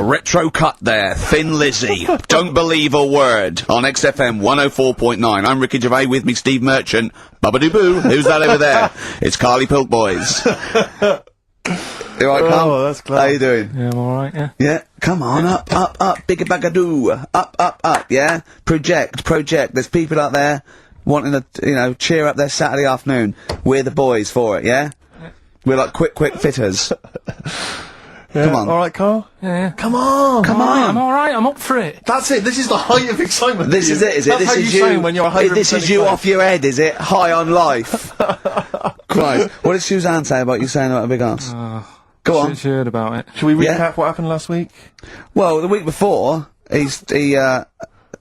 Retro cut there, Thin Lizzy. Don't believe a word. On XFM 104.9. I'm Ricky Gervais, with me Steve Merchant. Bubba-doo-boo. Who's that over there? It's Carly Pilk Boys. You alright, Carl? Oh, that's clever. How you doing? Yeah, I'm alright, yeah. Yeah, come on, up, bigger bagadoo. Up, yeah? Project. There's people out there wanting to, cheer up their Saturday afternoon. We're the boys for it, yeah? We're like quick fitters. Yeah. Come on. Alright, Karl? Yeah. Come on! I'm alright, I'm up for it. That's it, this is the height of excitement. This is it, is it? That's This how is you you. sound when you're 100% This is you excited. off your head, is it? High on life. Christ. What did Suzanne say about you saying about a big ass? Go on. She heard about it. Shall we recap Yeah. what happened last week? Well, the week before, he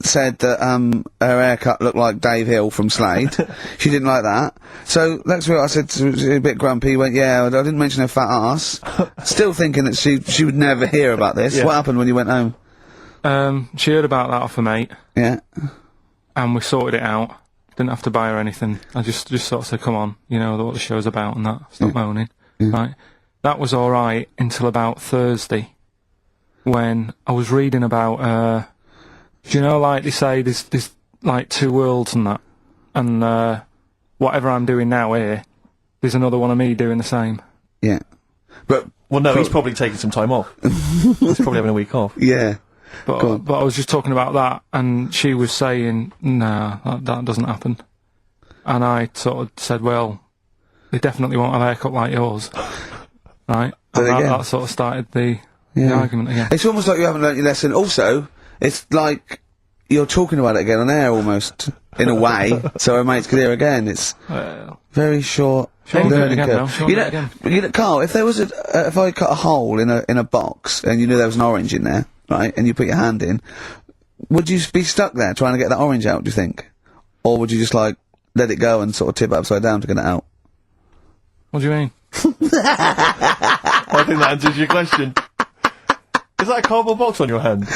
said that her haircut looked like Dave Hill from Slade. She didn't like that. So next week I said she was a bit grumpy. He went, yeah, I didn't mention her fat ass. Still thinking that she would never hear about this. Yeah. What happened when you went home? She heard about that off her mate, Yeah. and we sorted it out. Didn't have to buy her anything. I just sort of said, come on, you know what the show's about and that. Stop moaning. Right. That was alright until about Thursday, when I was reading about, do you know, like they say, there's like two worlds and that, and whatever I'm doing now here, there's another one of me doing the same. Yeah. But, Well, no, he's probably taking some time off. He's probably having a week off. yeah. Go on. But I was just talking about that, and she was saying, nah, that doesn't happen. And I sort of said, well, they definitely won't have a haircut like yours. Right? So And again. that sort of started the argument again. It's almost like you haven't learnt your lesson. Also, it's like you're talking about it again on air almost, in a way, so our mates could hear again. It's very short. She'll do it learning again curve. now, she'll do it again. You know, Carl, if there was if I cut a hole in a box and you knew there was an orange in there, right, and you put your hand in, would you be stuck there trying to get that orange out, do you think? Or would you just, like, let it go and sort of tip it upside down to get it out? What do you mean? I think that answers your question. Is that a cardboard box on your hand?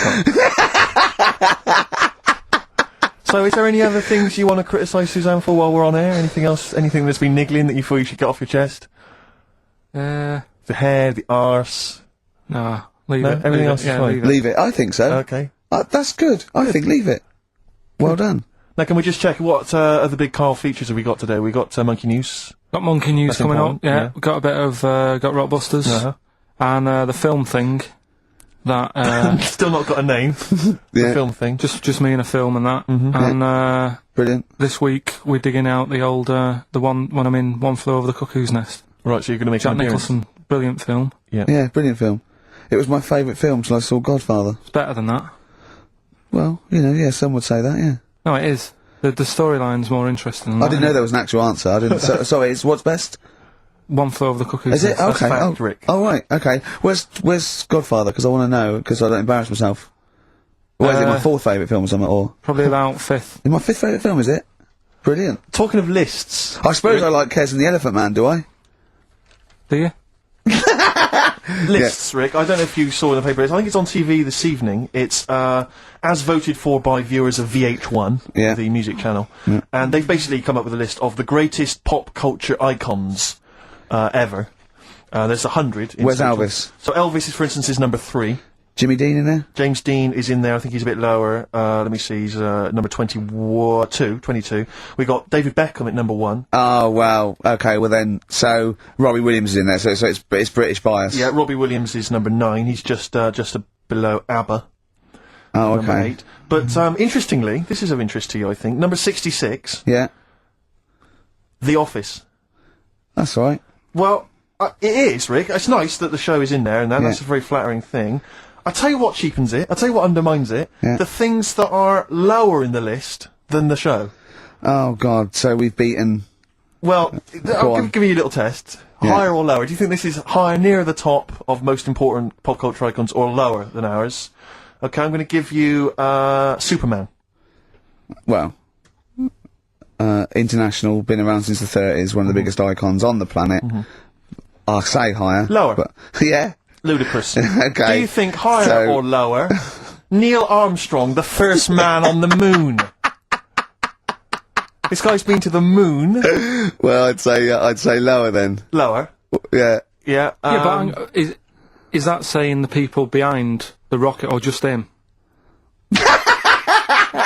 So, is there any other things you want to criticise Suzanne for while we're on air? Anything else? Anything that's been niggling that you feel you should get off your chest? The hair, the arse. Nah, leave No, it. everything leave else it. is Yeah, fine. leave it. Leave it. I think so. Okay. That's good. I think leave it. Well done. Now, can we just check what other big Karl features have we got today? We got Monkey News. Got Monkey News That's coming important, up. Yeah, yeah. got a bit of got Rockbusters and the film thing. That Still not got a name. Yeah. The film thing. just me in a film and that. And Brilliant. this week we're digging out the old the one when I'm in One Flew Over the Cuckoo's Nest. Right, so you're going to make Jack an appearance. Nicholson, brilliant film. Yeah, brilliant film. It was my favourite film till I saw Godfather. It's better than that. Well, yeah, some would say that, yeah. No, it is. The storyline's more interesting than I that, didn't know there was an actual answer. I didn't. Sorry, it's what's best? One Flew Over the Cuckoo's Is it? Nest. Okay. fact, Rick. Oh, right. Okay. Where's Godfather? Because I want to know. Because I don't embarrass myself. Or is it my fourth favourite film or something? Or Probably about fifth. is my fifth favourite film? Is it? Brilliant. Talking of lists. I suppose I like Kez and the Elephant Man. Do I? Do you? Lists, Rick. I don't know if you saw in the paper. I think it's on TV this evening. It's as voted for by viewers of VH1, Yeah. the music channel, and they've basically come up with a list of the greatest pop culture icons ever. There's 100. in Where's total. Elvis? So Elvis, for instance, is number 3. Jimmy Dean in there? James Dean is in there. I think he's a bit lower. Let me see. He's number 22. We got David Beckham at number 1. Oh wow. Okay. Well then, so Robbie Williams is in there. So it's British bias. Yeah, Robbie Williams is number 9. He's just below ABBA. Oh Number okay. 8. But interestingly, this is of interest to you, I think. Number 66, Yeah. The Office. That's all right. Well, it is, Rick. It's nice that the show is in there, and that's Yeah. a very flattering thing. I tell you what cheapens it. I tell you what undermines it. Yeah. The things that are lower in the list than the show. Oh God. So we've beaten. Well, I'll on. give you a little test. Yeah. Higher or lower? Do you think this is higher, near the top of most important pop culture icons, or lower than ours? Okay, I'm going to give you Superman. Well. International, been around since the 30s, one of the biggest icons on the planet. I'll say higher. Lower. But, yeah. Ludicrous. Okay. Do you think higher So- or lower? Neil Armstrong, the first man on the moon. This guy's been to the moon. Well, I'd say lower then. Lower. Yeah. Yeah. Yeah, but is that saying the people behind the rocket, or just him?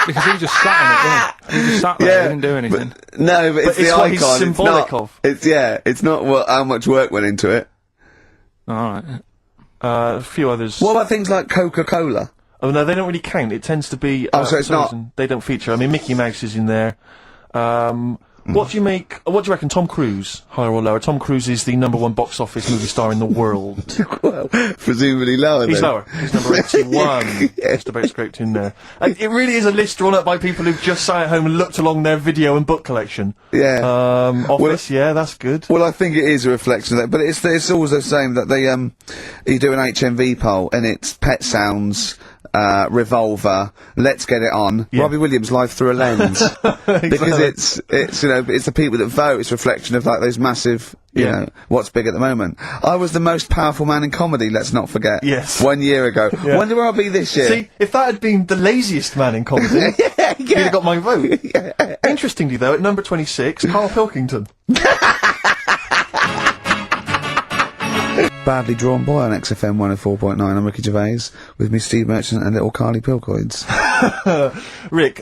Because he just sat in it, didn't he? He just sat there, he didn't do anything. No, but it's the what icon. he's symbolic of. It's not how much work went into it. Alright. A few others. What about things like Coca-Cola? Oh no, they don't really count. It tends to be. Oh, so it's for some not- reason, They don't feature. I mean, Mickey Mouse is in there. What do you reckon, Tom Cruise? Higher or lower? Tom Cruise is the #1 box office movie star in the world. Well, presumably lower. He's then. lower. He's number 81. Just about scraped in there. And it really is a list drawn up by people who've just sat at home and looked along their video and book collection. Yeah. Office, yeah, that's good. Well, I think it is a reflection of that, but it's always the same that they you do an HMV poll and it's Pet Sounds, Revolver, Let's Get It On, Yeah. Robbie Williams, Life Through a Lens, because it's you know it's the people that vote. It's a reflection of like those massive you Yeah. know what's big at the moment. I was the most powerful man in comedy. Let's not forget. Yes. 1 year ago. Yeah. Wonder where I'll be this year. See, if that had been the laziest man in comedy, he'd have got my vote. Interestingly, though, at number 26, Karl Pilkington. Badly Drawn Boy on XFM 104.9. I'm Ricky Gervais with me, Steve Merchant, and little Carly Pilcoids. Rick,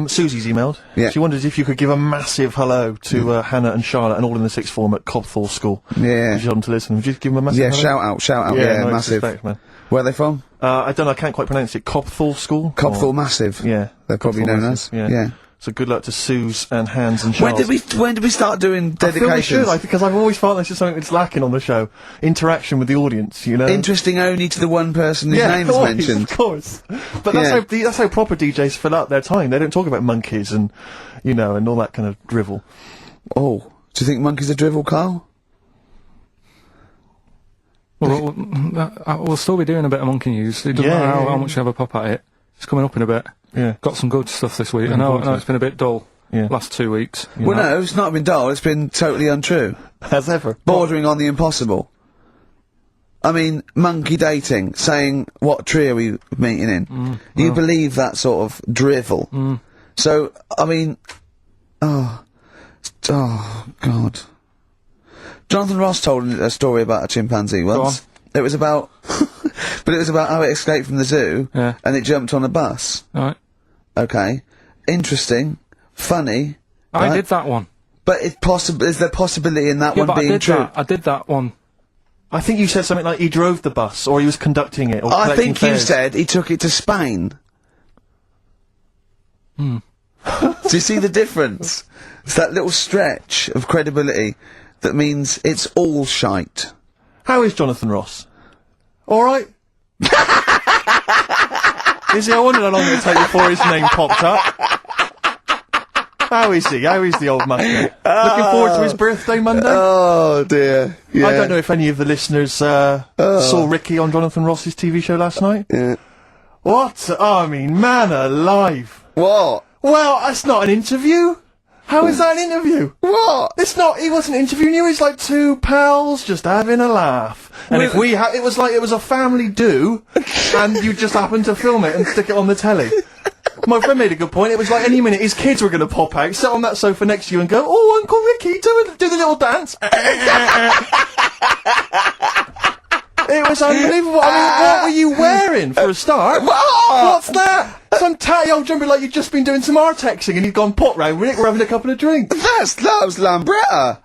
Susie's emailed. Yeah. She wondered if you could give a massive hello to Hannah and Charlotte and all in the sixth form at Cobthall School. Yeah. She's on to listen. Would you give them a massive Yeah, hello? shout out. Yeah, no massive. disrespect, man. Where are they from? I don't know, I can't quite pronounce it. Cobthall School? Copthall Massive. Yeah. They're probably Cobthall known Massive, as. Yeah. So good luck to Suze and Hans and When Charles. did we start doing I feel we dedications? should, because I've always felt that's just something that's lacking on the show. Interaction with the audience, you know? Interesting only to the one person whose name is always, mentioned. of course. But that's, Yeah. that's how proper DJs fill out their time. They don't talk about monkeys and, you know, and all that kind of drivel. Oh, do you think monkeys are drivel, Carl? Well, we'll still be doing a bit of monkey news. It doesn't Yeah, matter yeah, how much you have a pop at it. It's coming up in a bit. Yeah. Got some good stuff this week. I Looking know forward to it's been a bit dull Yeah. last 2 weeks. Well, no, it's not been dull. It's been totally untrue. As ever. Bordering on the impossible. I mean, monkey dating, saying, what tree are we meeting in? You believe that sort of drivel. So, I mean, oh, God. Jonathan Ross told a story about a chimpanzee once. It was about, but it was about how it escaped from the zoo, Yeah. and it jumped on a bus. Right. Okay. Interesting. Funny. I right? did that one. But is there possibility in that Yeah, one but being I did true? that. I did that one. I think you said something like he drove the bus, or he was conducting it, or I collecting think you fares. said he took it to Spain. Do you see the difference? It's that little stretch of credibility that means it's all shite. How is Jonathan Ross? Alright? Is he? I wondered how long it would take before his name popped up. How is he? How is the old man? Looking forward to his birthday Monday? Oh dear. Yeah. I don't know if any of the listeners saw Ricky on Jonathan Ross's TV show last night. Yeah. What? I mean, man alive. What? Well, that's not an interview. How is that an interview? What? It's not. He wasn't interviewing you. He's like two pals just having a laugh. And if we it was like it was a family do, and you just happened to film it and stick it on the telly. My friend made a good point. It was like any minute his kids were going to pop out, sit on that sofa next to you, and go, "Oh, Uncle Ricky, do the little dance." It was unbelievable. I mean, what were you wearing for a start? What's that? Some tatty old jumper like you'd just been doing some artexing and you'd gone pot round with it. We're having a couple of drinks. That was Lambretta.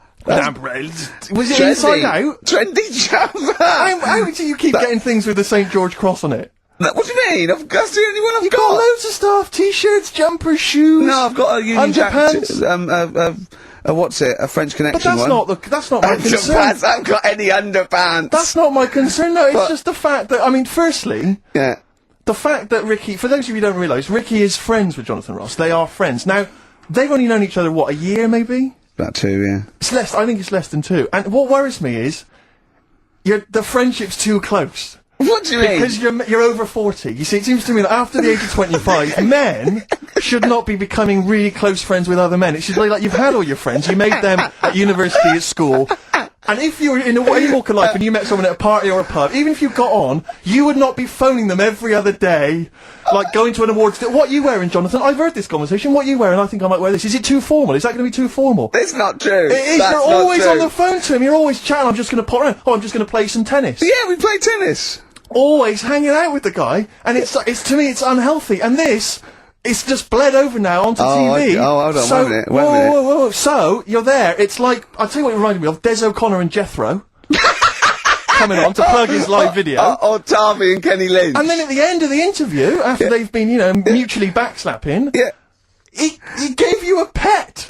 Was it inside out? Trendy jumper. How do you keep getting things with the St. George cross on it? What do you mean? That's the only one I've You've got loads of stuff. T-shirts, jumpers, shoes. No, I've got a Union Jack. Underpants. What's it? A French Connection But that's one. that's not my concern. Underpants. I haven't got any underpants. That's not my concern, no. It's But- just the fact that, I mean, firstly, Yeah. the fact that Ricky, for those of you who don't realise, Ricky is friends with Jonathan Ross. They are friends. Now, they've only known each other, what, a year maybe? About 2, yeah. It's less, I think it's less than 2. And what worries me is, the friendship's too close. What do you mean? Because you're over 40. You see, it seems to me that after the age of 25, men should not be becoming really close friends with other men. It should be like you've had all your friends, you made them at university, at school, and if you were in any walk of life and you met someone at a party or a pub, even if you got on, you would not be phoning them every other day, like going to an awards day. What are you wearing, Jonathan? I've heard this conversation. What are you wearing? I think I might wear this. Is it too formal? Is that going to be too formal? It's not true. It is. That's You're not always true. on the phone to him. You're always chatting. I'm just going to pop around. Oh, I'm just going to play some tennis. Yeah, we play tennis. always hanging out with the guy, and it's to me, it's unhealthy, and this, it's just bled over now onto TV. Hold on, so, wait a minute. Whoa. So, you're there, it's like, I'll tell you what it reminded me of, Des O'Connor and Jethro. Coming on to plug his live video. Or Tarvey and Kenny Lynch. And then at the end of the interview, after they've been, mutually backslapping, he gave you a pet.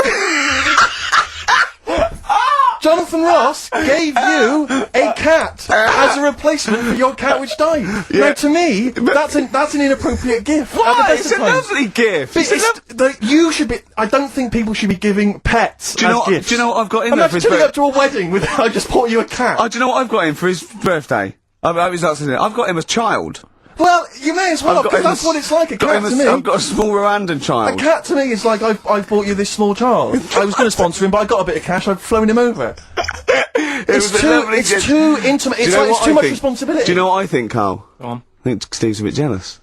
Jonathan Ross gave you a cat as a replacement for your cat which died. Now, to me, that's an inappropriate gift. Why? It's a lovely gift. You should be. I don't think people should be giving pets as gifts. Do you know what I've got in I'm there for not his turning birthday? up to a wedding with. I just bought you a cat. Do you know what I've got him for his birthday? I've got him as child. Well, you may as well, because that's what it's like. A cat to me. I've got a small Rwandan child. A cat to me is like I've bought you this small child. I was going to sponsor him, but I got a bit of cash. I've flown him over. It's too intimate. It's like it's too much responsibility. Do you know what I think, Karl? Go on. I think Steve's a bit jealous.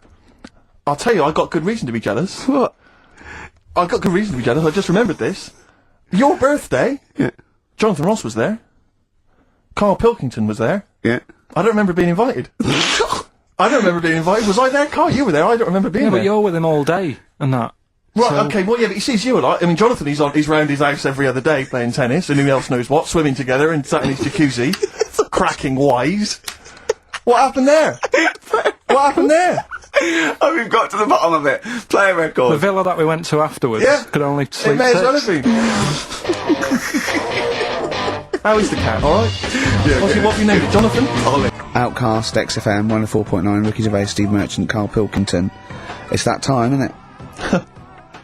I'll tell you, I got good reason to be jealous. What? I got good reason to be jealous. I just remembered this. Your birthday. Yeah. Jonathan Ross was there. Karl Pilkington was there. Yeah. I don't remember being invited. I don't remember being invited. Was I there, Karl? You were there. I don't remember being there. But you're with him all day and that. Right, So- okay, well, yeah, but he sees you a lot. I mean, Jonathan, he's round his house every other day playing tennis, and who else knows what, swimming together and sat in his jacuzzi, cracking wise. What happened there? What happened there? Oh, we've got to the bottom of it. Play a record. The villa that we went to afterwards could only sleep It may as well have six. been. How is the cat, alright? Yeah, what have you named it? Jonathan? Outcast, XFM, 104.9, Ricky Gervais, Steve Merchant, Karl Pilkington. It's that time, isn't it?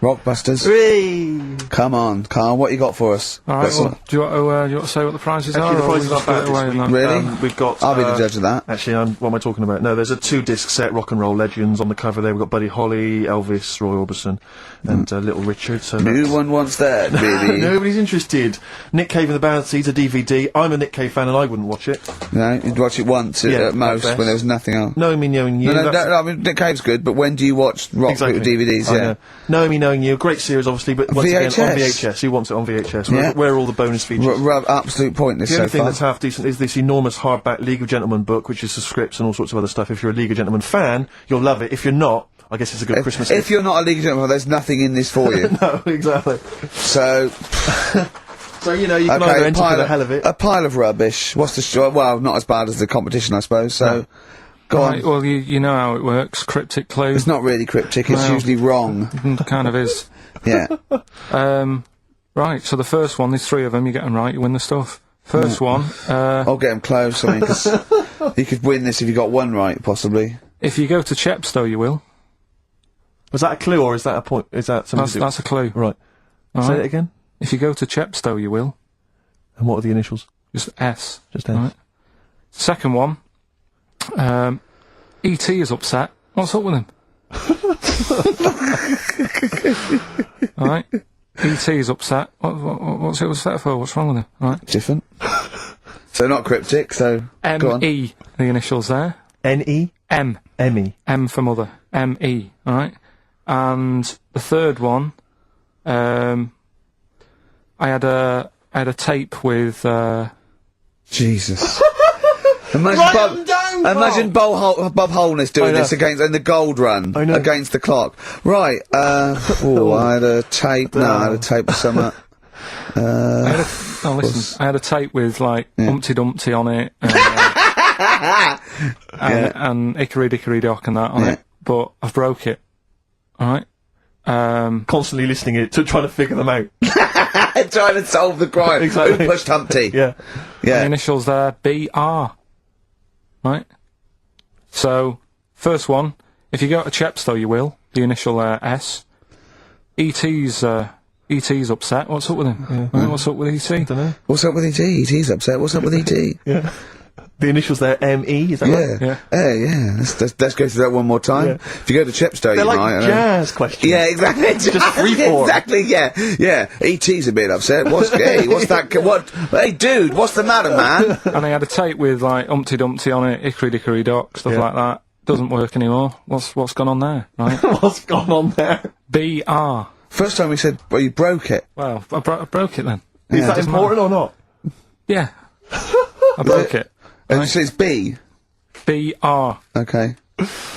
Rockbusters. Whee! Come on, Karl, what you got for us? All right, well, do you want to say what the prizes Actually, are? the or prizes we are just give back it this away week. and that? Really? We've got. I'll be the judge of that. Actually, what am I talking about? No, there's a 2-disc set, Rock and Roll Legends, on the cover there. We've got Buddy Holly, Elvis, Roy Orbison, and Little Richard. So No one wants that, baby. nobody's interested. Nick Cave and the Bad Seeds, a DVD. I'm a Nick Cave fan, and I wouldn't watch it. No, you'd watch it once Yeah, at most at best. when there was nothing else. Knowing Me, Knowing You. No, that's- I mean, Nick Cave's good, but when do you watch rock Exactly. DVDs? I Yeah. know. Knowing Me, Knowing You, great series, obviously, but once again on VHS. VHS. Who wants it on VHS? Yeah. Where are all the bonus features? Absolute pointless The so only thing far. that's half decent is this enormous hardback League of Gentlemen book, which is the scripts and all sorts of other stuff. If you're a League of Gentlemen fan, you'll love it. If you're not, I guess it's a good Christmas If gift. you're not a League of Gentlemen, there's nothing in this for you. No, exactly. So, So, you know, you can either enter for the hell of it. a pile of rubbish. What's the well, not as bad as the competition, I suppose. So, go on. Right, well, you know how it works. Cryptic clue. It's not really cryptic. It's Well. usually wrong. Kind of is. Yeah. Right, so the first one, there's 3 of them, you get them right, you win the stuff. First one, I'll get him close. I mean, 'cause you could win this if you got one right, possibly. if you go to Chepstow, you will. Was that a clue, or is that a point? Is that something? That's a clue. Right. Say Alright. it again. If you go to Chepstow, you will. And what are the initials? Just S. Just S. Right. Second one, E.T. is upset. What's up with him? Alright. E.T. is upset. What's he upset for? What's wrong with him? Right. Different. So not cryptic. So go on. M.E. The initials there. N-E? M. M-E. M for mother. M.E. Alright. And the third one, I had a tape with, Jesus. Imagine Write Bob, them down, Bob! imagine Bob Holness doing I know. this against in the gold run I know. against the clock. Right. I had a tape. No, I had a tape with some. listen, I had a tape with like Humpty Dumpty on it, and Hickory Dickory Dock and that on it, but I've broke it. Alright? Constantly listening it, trying to figure them out. Trying to solve the crime. Exactly. Who pushed Humpty? Yeah. The Yeah. initials there, B.R. Right? So, first one, if you go to Chepstow, you will. The initial S. E.T.'s upset. What's up with him? Right, what's up with E.T.? Don't know. What's up with E.T.? E.T.'s upset. What's up with E.T.? Yeah. The initials there, M-E, is that right? Yeah. Yeah. Let's go through that one more time. Yeah. If you go to Chepstow, They're you like might. jazz questions. Yeah, exactly. Just freeform. Exactly. Yeah. E.T.'s a bit upset. What's that? What? Hey, dude, what's the matter, man? And I had a tape with like Humpty Dumpty on it, Hickory Dickory Dock, stuff Yeah. like that. Doesn't work anymore. What's gone on there? Right? What's gone on there? B.R. First time we said, well, you broke it. Well, I broke it then. Is that doesn't important or not? Yeah. I broke it. And so it's B. BR. Okay.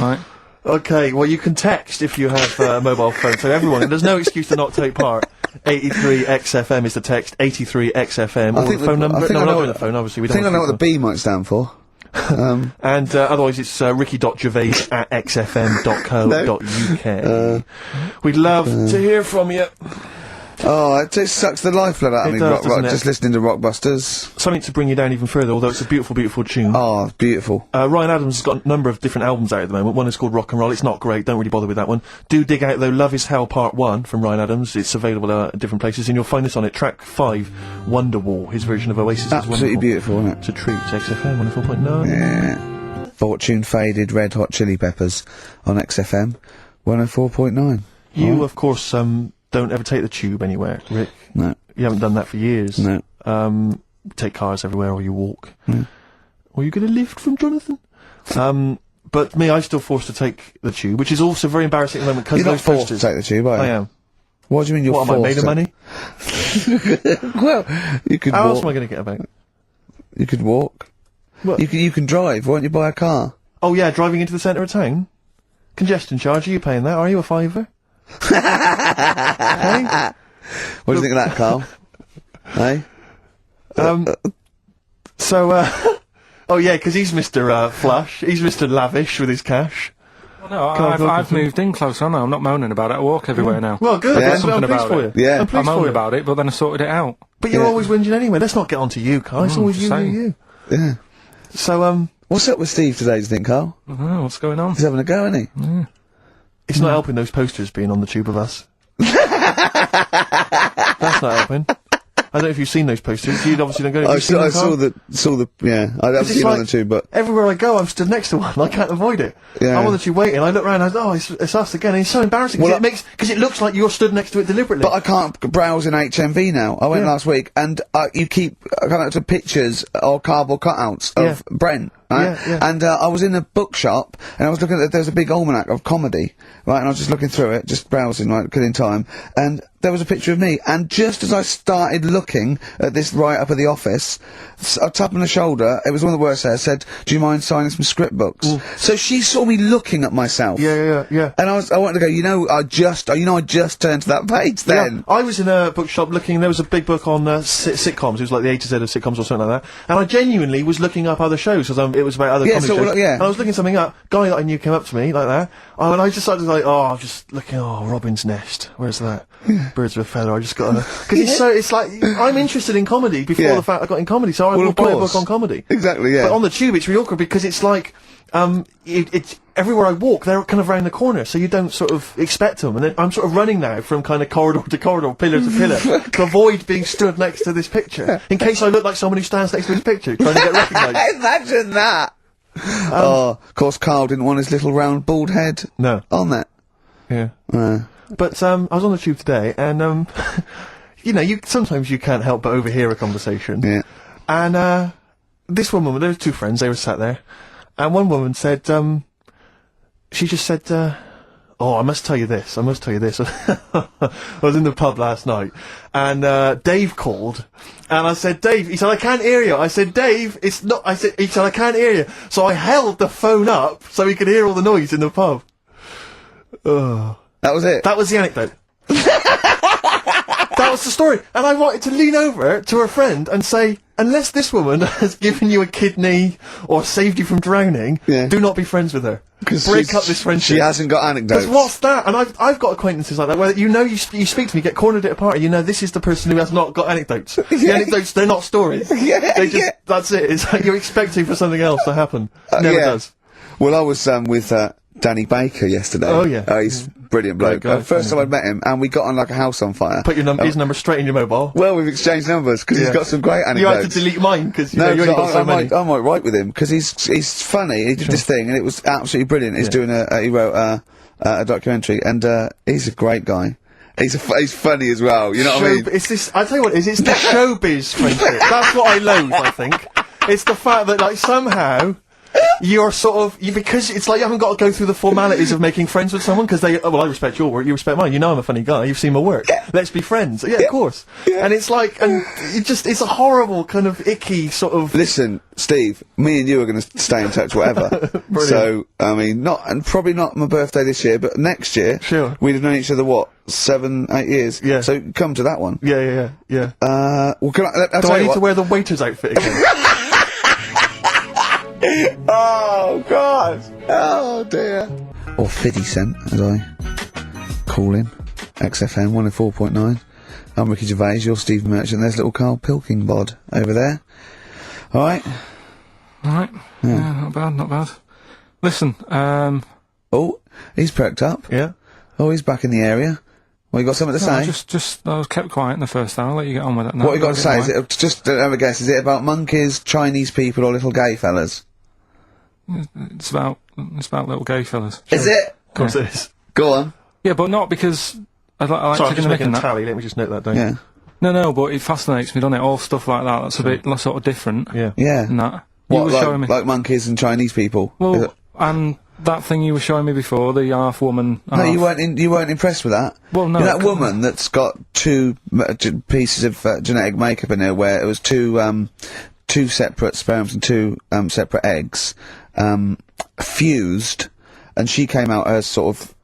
Right. Okay, well, you can text if you have a mobile phone. So everyone, there's no excuse to not take part. 83XFM is the text. 83XFM. Or the phone number. I think No, I we're know not what- doing the phone. Obviously, we I think I don't. know what the B might stand for. And otherwise, it's ricky.gervais@xfm.co.uk. We'd love to hear from you. Oh, it just sucks the lifeblood out of me, It does, rock, doesn't it? just listening to Rockbusters. Something to bring you down even further, although it's a beautiful, beautiful tune. Oh, beautiful. Ryan Adams has got a number of different albums out at the moment. One is called Rock and Roll. It's not great. Don't really bother with that one. Do dig out, though, Love is Hell Part 1 from Ryan Adams. It's available at different places, and you'll find this on it. Track 5, Wonderwall. His version of Oasis is Absolutely wonderful. beautiful, isn't it? It's a treat. XFM 104.9. Yeah. Fortune Faded Red Hot Chili Peppers on XFM 104.9. You, of course, don't ever take the tube anywhere, Rick. No. You haven't done that for years. No. Take cars everywhere, or you walk. Or you get a lift from Jonathan. But me, I'm still forced to take the tube, which is also very embarrassing at the moment because You're those not forced to posters. take the tube, are you? I am. What do you mean you're What am I, forced made of money? Well, you could How else walk. am I going to get about? You could walk. What? You can drive. Why don't you buy a car? Oh yeah, driving into the centre of town? Congestion charge, are you paying that? Are you a fiver? Hey? What do you think of that, Karl? Hey? Oh yeah, because he's Mr. Flush. He's Mr. Lavish with his cash. Well, no, Karl I've Pilkington. moved in closer. I know. I'm not moaning about it. I walk everywhere now. Well, good. Yeah. I'm Something pleased about for it. you. Yeah. I'm I pleased for moaned you. about it, but then I sorted it out. But you're Yeah. always whinging anyway. Let's not get on to you, Karl. It's always just you, saying. you. Yeah. So, What's up with Steve today, do you think, Karl? I don't know what's going on. He's having a go, isn't he? it's not helping those posters being on the tube of us. That's not helping. I don't know if you've seen those posters. You obviously don't go. Have you seen them, Karl? saw the, yeah, I haven't It's seen it on like- the tube, but, Everywhere I go, I'm stood next to one. I can't avoid it. Yeah. I'm on the tube waiting. I look around. It's us again. And it's so embarrassing Well, because it looks like you're stood next to it deliberately. but I can't browse in HMV now. I went Yeah. last week, and you keep coming up to pictures or cardboard cutouts of Yeah. Brent, right? Yeah, yeah. And I was in a bookshop, and I was looking at, there's a big almanac of comedy, right? And I was just looking through it, just browsing, right, killing time, and there was a picture of me, and just as I started looking at this right up at the office, a tap on the shoulder, it was one of the worst there, said, do you mind signing some script books? So she saw me looking at myself. Yeah. And I wanted to go, I just turned to that page then. Yeah, I was in a bookshop looking. There was a big book on sitcoms. It was like the A to Z of sitcoms or something like that. And I genuinely was looking up other shows because it was about other Yeah, comedy so, shows. yeah. And I was looking something up. Guy that I knew came up to me like that. And I just started like, I'm just looking. Oh, Robin's Nest. Where's that? Birds of a Feather. I just got because it's like I'm interested in comedy before Yeah. the fact I got in comedy. So I Well, will of buy a course. book on comedy. Exactly, yeah. But on the tube, it's really awkward because it's like, it's everywhere I walk, they're kind of round the corner, so you don't sort of expect them. And then I'm sort of running now from kind of corridor to corridor, pillar to pillar, to avoid being stood next to this picture, in case I look like someone who stands next to this picture, trying to get recognised. Imagine that! Of course, Karl didn't want his little round bald head No. on that. Yeah. But I was on the tube today, and sometimes you can't help but overhear a conversation. Yeah. And this one woman, there were two friends, they were sat there, and one woman said, she just said, I must tell you this. I was in the pub last night, and Dave called, and I said, Dave, he said, I can't hear you. I said, Dave, he said, I can't hear you. So I held the phone up so he could hear all the noise in the pub. That was it. That was the anecdote. That was the story. And I wanted to lean over to her friend and say, unless this woman has given you a kidney or saved you from drowning, Yeah. do not be friends with her. 'Cause Break up this friendship. She hasn't got anecdotes. Because what's that? And I've got acquaintances like that where you speak to me, get cornered at a party, this is the person who has not got anecdotes. The anecdotes, they're not stories. Yeah, That's it. It's like you're expecting for something else to happen. Never yeah. does. Well, I was with Danny Baker yesterday. Oh, yeah. He's brilliant bloke. Great guy. First time I'd met him, and we got on like a house on fire. Put his number straight in your mobile. Well, we've exchanged numbers because he's Yeah. got some great anecdotes. You had to delete mine because you No, only got so many. I might write with him because he's funny. He did this thing and it was absolutely brilliant. He's doing he wrote a documentary and he's a great guy. He's funny as well. You know what I mean? It's this. I tell you what, it's the showbiz friendship. That's what I loathe. I think it's the fact that like somehow you're sort of because it's like you haven't got to go through the formalities of making friends with someone because they. Oh, well, I respect your work, you respect mine. You know I'm a funny guy. You've seen my work. Let's be friends. Yeah, of course. And it's like, and it's a horrible kind of icky sort of. Listen, Steve, me and you are going to stay in touch, whatever. So, I mean, probably not my birthday this year, but next year. Sure. We'd have known each other, what, 7, 8 years? Yeah. So, come to that one. Yeah. Well, can I'll Do tell I you need what. to wear the waiter's outfit again? Oh, God! Oh, dear. Or 50 Cent, as I call him. XFM 104.9. I'm Ricky Gervais, you're Steve Merchant, there's little Karl Pilkington over there. Alright? Alright. Yeah, not bad. Listen, Oh, he's perked up. Yeah. Oh, he's back in the area. Well, you got something to say? I was kept quiet in the first hour. I'll let you get on with it now. What you got to say? Is it just have a guess? Is it about monkeys, Chinese people, or little gay fellas? It's about little gay fellas. Is it? Of course it is. Go on. Yeah, but not because I like Sorry, I'm taking just the mick making in a that. tally. Let me just note that down. Yeah. No, but it fascinates me, doesn't it? All stuff like that. That's a bit sort of different. Yeah. Yeah. And that. What, You were showing me. like monkeys and Chinese people? Is Well, it- and that thing you were showing me before, the half woman. No, half. you weren't impressed with that. Well, no, You know that c- woman that's got two pieces of genetic makeup in her, where it was two separate sperms and two separate eggs fused, and she came out as sort of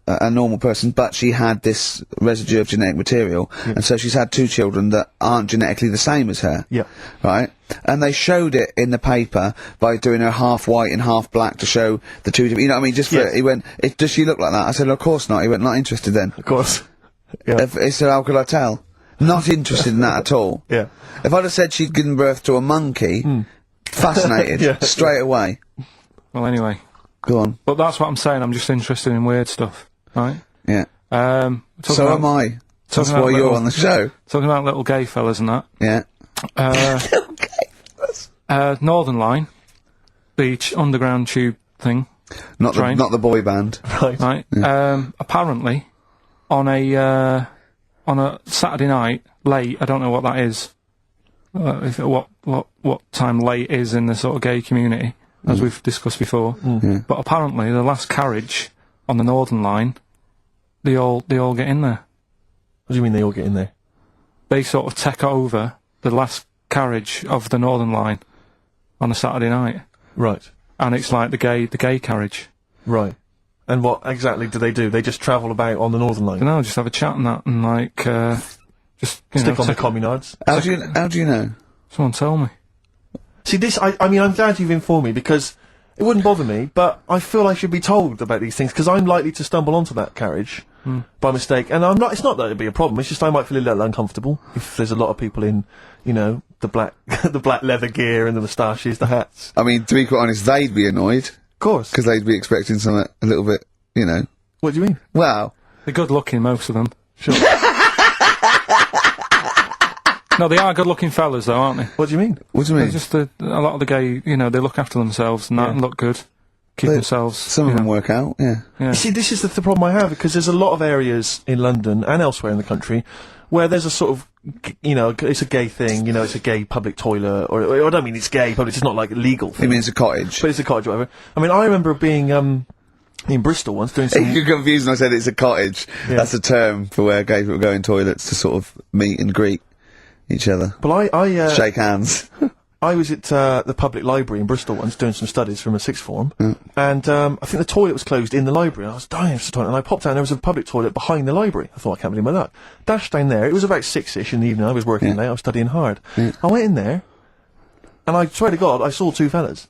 a normal person, but she had this residue of genetic material, and so she's had two children that aren't genetically the same as her. Yeah. Right? And they showed it in the paper by doing her half white and half black to show the two, you know what I mean? Just for, Yes. he went, does she look like that? I said, of course not. He went, not interested then. Of course. Yeah. He said, how could I tell? Not interested in that at all. Yeah. If I'd have said she'd given birth to a monkey, fascinated, Yeah. straight away. Well, anyway. Go on. But that's what I'm saying. I'm just interested in weird stuff, right? Yeah. Talking So about- am I. That's about why you're little- on the show. Talking about little gay fellas and that. Yeah. Northern Line, the underground tube thing, Not Train. the boy band. Right. right? Apparently, on a Saturday night late, I don't know what that is. What time late is in the sort of gay community, as we've discussed before. Yeah. But apparently, the last carriage on the Northern Line, they all get in there. What do you mean they all get in there? They sort of take over the last carriage of the Northern Line on a Saturday night, Right. and it's like the gay carriage. Right. And what exactly do? They just travel about on the Northern Line? You know, just have a chat and that, and like just Stick on the take- communards? How do you know? Someone tell me. See, this, I mean, I'm glad you've informed me because it wouldn't bother me, but I feel I should be told about these things because I'm likely to stumble onto that carriage by mistake. And it's not that it'd be a problem, it's just I might feel a little uncomfortable if there's a lot of people in, you know, the black, the black leather gear and the moustaches, the hats. I mean, to be quite honest, they'd be annoyed, Of course. because they'd be expecting something a little bit, you know. What do you mean? Wow. They're good looking, most of them. Sure. No, they are good looking fellas, though, aren't they? What do you mean? What do you They're mean? just a lot of the gay, you know, they look after themselves and that and look good, keep They- themselves. Some of you them know. work out, yeah. Yeah. You see, this is the problem I have because there's a lot of areas in London and elsewhere in the country where there's a sort of, you know, it's a gay thing, you know, it's a gay public toilet, or I don't mean it's gay, but it's not like a legal He thing. means a cottage. But it's a cottage or whatever. I mean, I remember being, in Bristol once doing some... You're confused when I said it's a cottage. Yeah. That's a term for where gay people go in toilets to sort of meet and greet each other. But Shake hands. I was at the public library in Bristol once doing some studies from a sixth form, and I think the toilet was closed in the library. I was dying for the toilet, and I popped down. There was a public toilet behind the library. I thought, I can't believe my luck. Dashed down there. It was about 6ish in the evening. I was working late. I was studying hard. I went in there, and I swear to God, I saw two fellas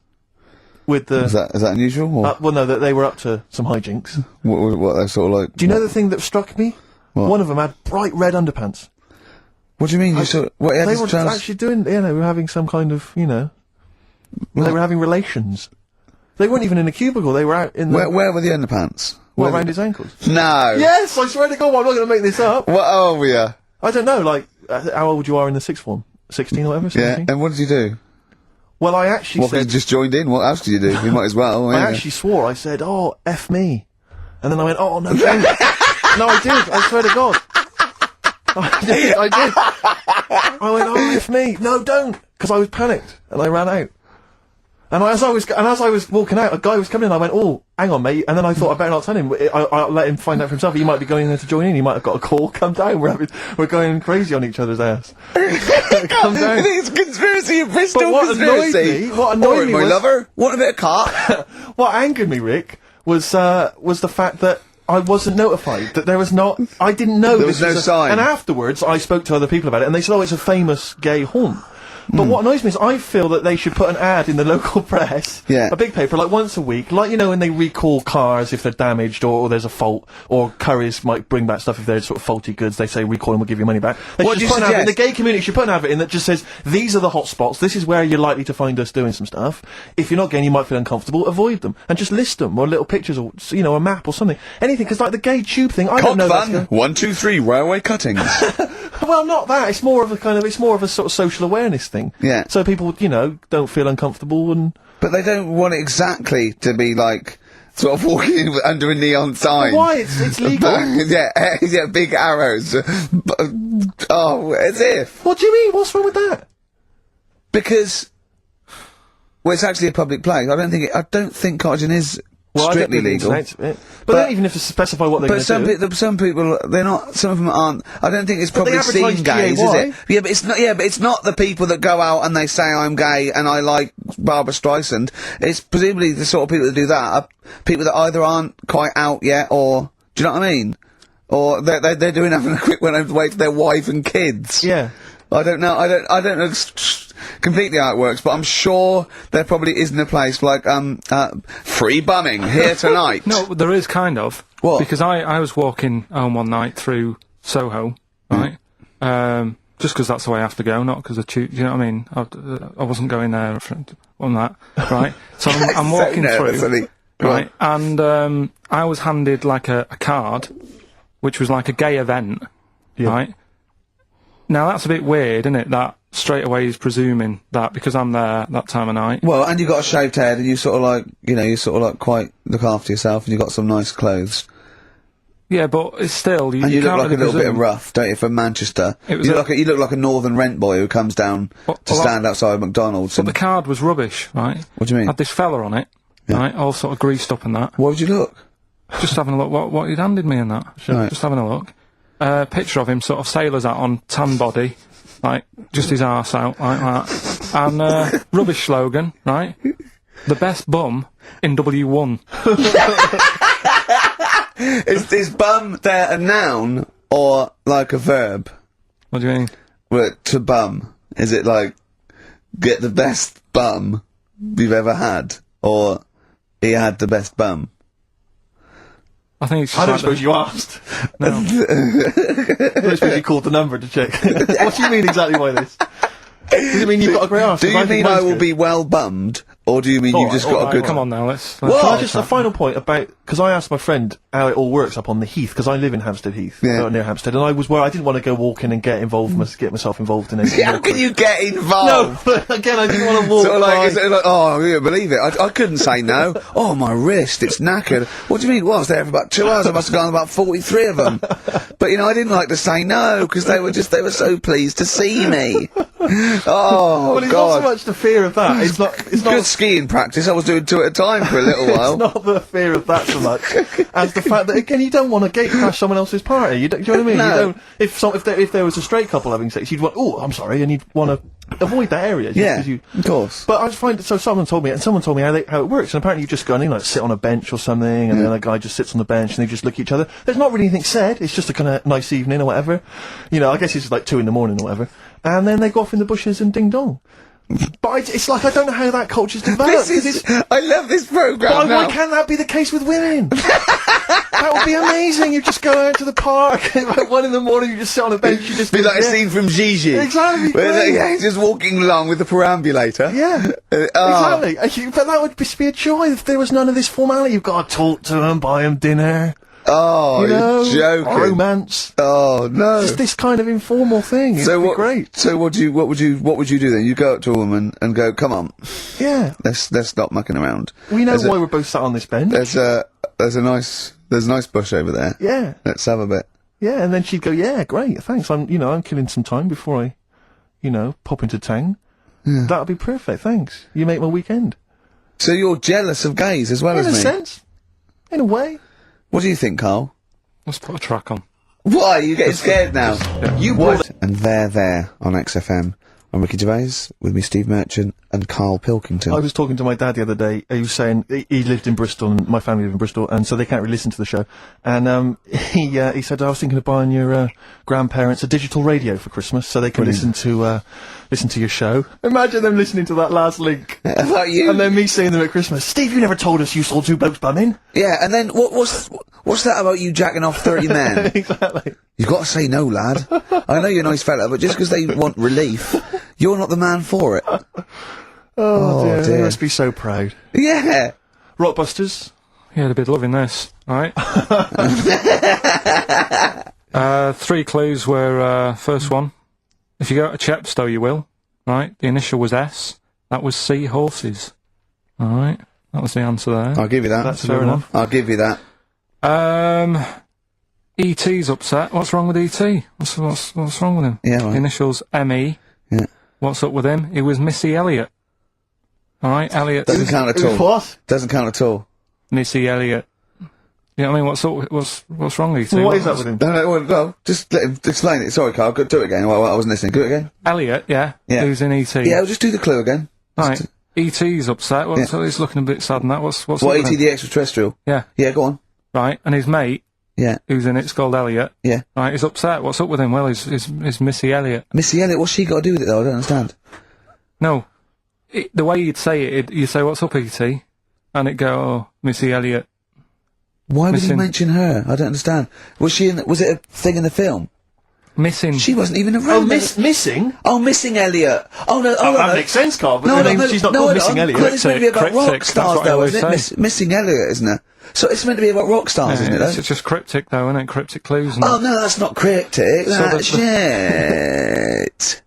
with the. Is that unusual? Or Well, no, they were up to some hijinks. what they're sort of like? Do you know the thing that struck me? What? One of them had bright red underpants. What do you mean? You saw what? He had They his were trousers- actually doing, you know, they were having some kind of, you know, they were having relations. They weren't even in a cubicle. They were out in the Where were the underpants? well, Where around his ankles. No. Yes, I swear to God, I'm not going to make this up. What are we? I don't know, like how old you are in the sixth form, 16 or whatever. Yeah. 17? And what did you do? Well, I actually What? You said, just joined in. What else did you do? You might as well. I yeah. actually swore. I said, "Oh, f me," and then I went, "Oh no, don't." No, I did. I swear to God. I did. I went, "Oh, f me." No, don't, because I was panicked and I ran out. And as I was walking out, a guy was coming in. I went, "Oh, hang on, mate." And then I thought I better not tell him. I'll let him find out for himself. He might be going in there to join in. He might have got a call. Come down. We're going crazy on each other's ass. Come down. It's conspiracy, a Bristol But what conspiracy. What annoyed me my was, lover. Want a bit of car? what angered me, Rick, was the fact that I wasn't notified, that there was not, I didn't know There was no sign. And afterwards, I spoke to other people about it, and they said, oh, it's a famous gay haunt. But what annoys me is I feel that they should put an ad in the local press, Yeah. a big paper, like once a week, like, you know, when they recall cars if they're damaged or there's a fault, or Currys might bring back stuff if they're sort of faulty goods, they say recall them, we'll give you money back. They What should do put you an advert, the suggest? gay community should put an advert in that just says, these are the hot spots, this is where you're likely to find us doing some stuff. If you're not gay and you might feel uncomfortable, avoid them. And just list them, or little pictures, or, you know, a map or something. Anything, because like the gay tube thing, I don't know that's Fun. gonna- 1, 2, 3, railway cuttings. Well, not that. It's more of a sort of social awareness thing. Yeah. So people, you know, don't feel uncomfortable and. But they don't want it exactly to be like, sort of walking in under a neon sign. Why? It's legal. yeah, big arrows. Oh, as if. What do you mean? What's wrong with that? Because, well, it's actually a public place. I don't think cottaging is strictly legal. But then even if to specify what they're going But to do. some people, they're not. Some of them aren't. I don't think it's But they probably seen advertise gays, is GAY. it? Yeah, but it's not. Yeah, but it's not the people that go out and they say I'm gay and I like Barbara Streisand. It's presumably the sort of people that do that are people that either aren't quite out yet, or do you know what I mean? Or they're doing having a quick one away to their wife and kids. Yeah. I don't know. I don't know completely how it works, but I'm sure there probably isn't a place like free bumming here tonight. No, there is kind of. What? Because I was walking home one night through Soho, right? Just because that's the way I have to go, not because you know what I mean? I wasn't going there on that, right? So I'm walking through, right? And I was handed like a card, which was like a gay event, right? Now that's a bit weird, isn't it? That straight away he's presuming that because I'm there that time of night. Well, and you got a shaved head, and you sort of like, you know, you sort of like quite look after yourself, and you got some nice clothes. Yeah, but it's still And you look can't like a really little bit presume. rough, don't you, from Manchester? It was You look like a northern rent boy who comes down to well, stand outside McDonald's. But And the card was rubbish, right? What do you mean? Had this fella on it, right? All sort of greased up and that. What would you look? Just having a look what he'd handed me and that. Right. Just having a look. Picture of him, sort of sailor's hat on, tan body, like just his arse out like that, and rubbish slogan, right? The best bum in W1. Is bum there a noun or like a verb? What do you mean? Well, to bum, is it like get the best bum you've ever had, or he had the best bum? I think it's just I don't like suppose you asked. no. I don't suppose you called the number to check. What do you mean exactly by this? Does it mean you've got a great arse? Do you mean I will be well bummed, or do you mean you've just got a Alright, good? come on now, let's Can I What? just a final point about, because I asked my friend how it all works up on the Heath, because I live in Hampstead Heath, near Hampstead, and I was where I didn't want to go walking and get myself involved in anything. How can you get No, involved? but again, I didn't want to walk. Sort of like, by. is it like, oh, yeah, believe it. I couldn't say no. Oh, my wrist, it's knackered. What do you mean? Well, I was there for about 2 hours. I must have gone about 43 of them. But, you know, I didn't like to say no, because they were so pleased to see me. Oh, Well, it's God. not so much the fear of that. It's not. It's Good not. skiing practice. I was doing 2 at a time for a little It's while. not the fear of that so much as the fact that again you don't want to gate crash someone else's party. You don't, do you know what I mean? No. You don't. If there was a straight couple having sex, you'd want. Oh, I'm sorry, and you'd want to avoid that area. Just Yeah, 'cause you. of course. But I just find so someone told me how it works, and apparently you just go and like sit on a bench or something, and then a guy just sits on the bench and they just look at each other. There's not really anything said. It's just a kind of nice evening or whatever. You know, I guess it's like 2 a.m. or whatever, and then they go off in the bushes and ding dong. But it's like I don't know how that culture's developed. I love this program. But now. why can't that be the case with women? That would be amazing. You just go out to the park at like 1 a.m. You just sit on a bench. You just Be like a scene from Gigi. Exactly, Where great. they're just walking along with the perambulator. Yeah, Oh. exactly. But that would just be a joy if there was none of this formality. You've got to talk to them, buy them dinner. Oh, You know, you're joking. romance. Oh no. Just this kind of informal thing. It'd So be what? great. So what would you do then? You go up to a woman and go, "Come on, Yeah. let's stop mucking around." We know There's why we're both sat on this bench. There's a nice bush over there. Yeah. Let's have a bit. Yeah, and then she'd go, yeah, great, thanks. I'm killing some time before I, pop into town. That'd be perfect, thanks. You make my weekend. So you're jealous of gays as well In as a me? sense. In a way. What do you think, Karl? Let's put a track on. Why? Are you getting scared now? You brought What? And there on XFM. I'm Ricky Gervais, with me Steve Merchant and Karl Pilkington. I was talking to my dad the other day. He was saying he lived in Bristol, and my family live in Bristol, and so they can't really listen to the show. And he said, I was thinking of buying your grandparents a digital radio for Christmas, so they can listen to your show. Imagine them listening to that last link, About you? and then me seeing them at Christmas. Steve, you never told us you saw two blokes bumming. Yeah, and then what's that about you jacking off 30 men? Exactly. You've got to say no, lad. I know you're a nice fella, but just because they want relief, you're not the man for it. Oh dear, dear. they must be so proud. Yeah. Rockbusters. Yeah, they'd be loving this, right? 3 clues were, first one. If you go to Chepstow, you will, right? The initial was S. That was sea horses. Alright, that was the answer there. I'll give you that. That's fair enough. I'll give you that. E.T.'s upset. What's wrong with E.T.? What's wrong with him? Yeah, right. The initials M.E. Yeah. What's up with him? He was Missy Elliott. Alright, Elliott. Doesn't count at all. What? Doesn't count at all. Missy Elliott. You know what I mean? What's wrong with E.T.? What is that with him? No, well, just let him explain it. Sorry, Karl, do it again. Well, I wasn't listening. Do it again. Elliott, yeah. Yeah. Who's in E.T.? Yeah, we'll just do the clue again. Right. E.T.'s upset. Yeah. So he's looking a bit sad and that. What's What, up with E.T. him? the extraterrestrial? Yeah. Yeah, go on. Right. And his mate, Yeah, who's in it's called Elliot. yeah. Right. He's upset. What's up with him? Well, he's Missy Elliott. Missy Elliott, what's she got to do with it, though? I don't understand. No. The way you'd say it, you say, what's up, E.T.? And it'd go, oh, Missy Elliott. Why would he Missing- mention her? I don't understand. Was it a thing in the film? Missing. She wasn't even around. Oh, missing? Oh, Missing Elliott. Oh, no, Oh, no, that no. makes sense, Carl, but No, her no, name- no, she's not no, called no, Missing no, Elliott. It's meant to be about rock Cryptic, that's stars, what I though, always isn't it? say. Missing Elliott, isn't it? So it's meant to be about rock stars, isn't it, though? It's just cryptic, though, isn't it? Cryptic clues. And Oh, no, that's not cryptic. That's shit.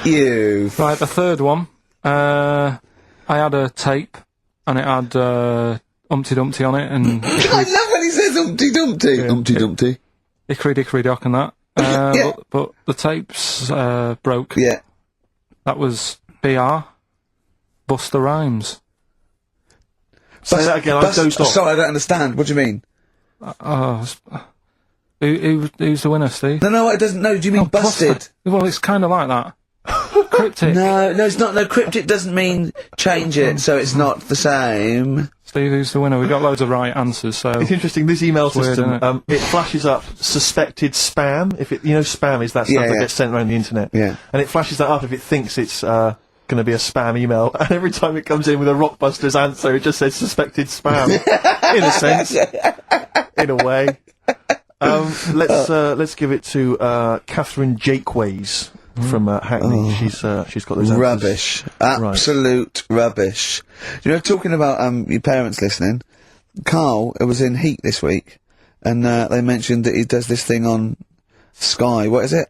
You. Right, the third one. I had a tape, and it had Humpty Dumpty on it, and I love when he says Humpty Dumpty. Humpty Dumpty. Hickory Dickory Dock and that. Yeah. But the tapes broke. Yeah. That was BR. Buster Rhymes. Say that again, I dozed off. Sorry, I don't understand. What do you mean? Who's the winner, Steve? No, it doesn't. No, do you mean busted? Buster. Well, it's kind of like that. Cryptic. No, it's not. No, cryptic doesn't mean change it, so it's not the same. Steve, who's the winner? We got loads of right answers, so... It's interesting, this email weird, system, isn't it flashes up suspected spam. If it, spam is that stuff Yeah, that yeah. gets sent around the internet. Yeah. And it flashes that up if it thinks it's, gonna be a spam email. And every time it comes in with a Rockbusters answer, it just says suspected spam. In a sense. In a way. Let's give it to, Catherine Jakeways from, Hackney. She's got those answers. Rubbish. Absolute rubbish. You know, talking about your parents listening, Karl was in Heat this week, and they mentioned that he does this thing on Sky. What is it?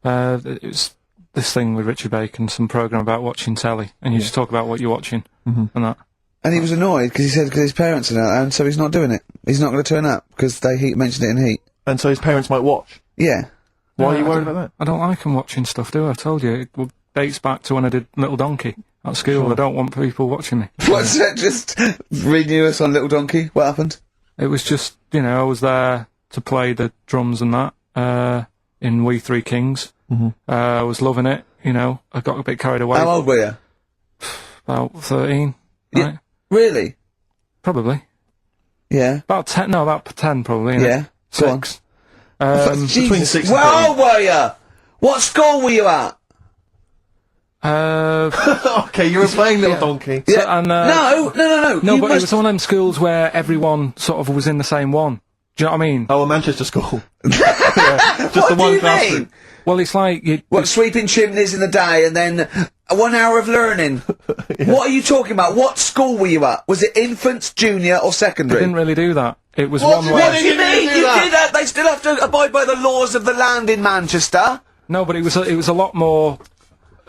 It was this thing with Richard Bacon, some programme about watching telly, and you just talk about what you're watching, and that. And he was annoyed because he said because his parents are there, and so he's not doing it. He's not going to turn up because they mentioned it in Heat. And so his parents might watch. Yeah. Why are you worried about that? I don't like them watching stuff, do I? I told you, it dates back to when I did Little Donkey at school. Sure. I don't want people watching me. What's that? Just renew us on Little Donkey. What happened? It was just, I was there to play the drums and that, in We Three Kings. I was loving it, I got a bit carried away. How old were you? About 13, Yeah. right? Really? Probably. Yeah. About 10, no, about 10 probably, Yeah. Go on. 6. Between 6 and Where 13. old were you? What school were you at? Okay, you were playing Little Donkey. So, and, No. No, You but it must- was one of them schools where everyone sort of was in the same one. Do you know what I mean? Oh, a Manchester school. Just What the do one you classroom. mean? Well, it's like What, sweeping chimneys in the day and then 1 hour of learning? What are you talking about? What school were you at? Was it infants, junior or I secondary? didn't really do that. It was What one do where... you mean? You did that? They still have to abide by the laws of the land in Manchester. No, but it was a lot more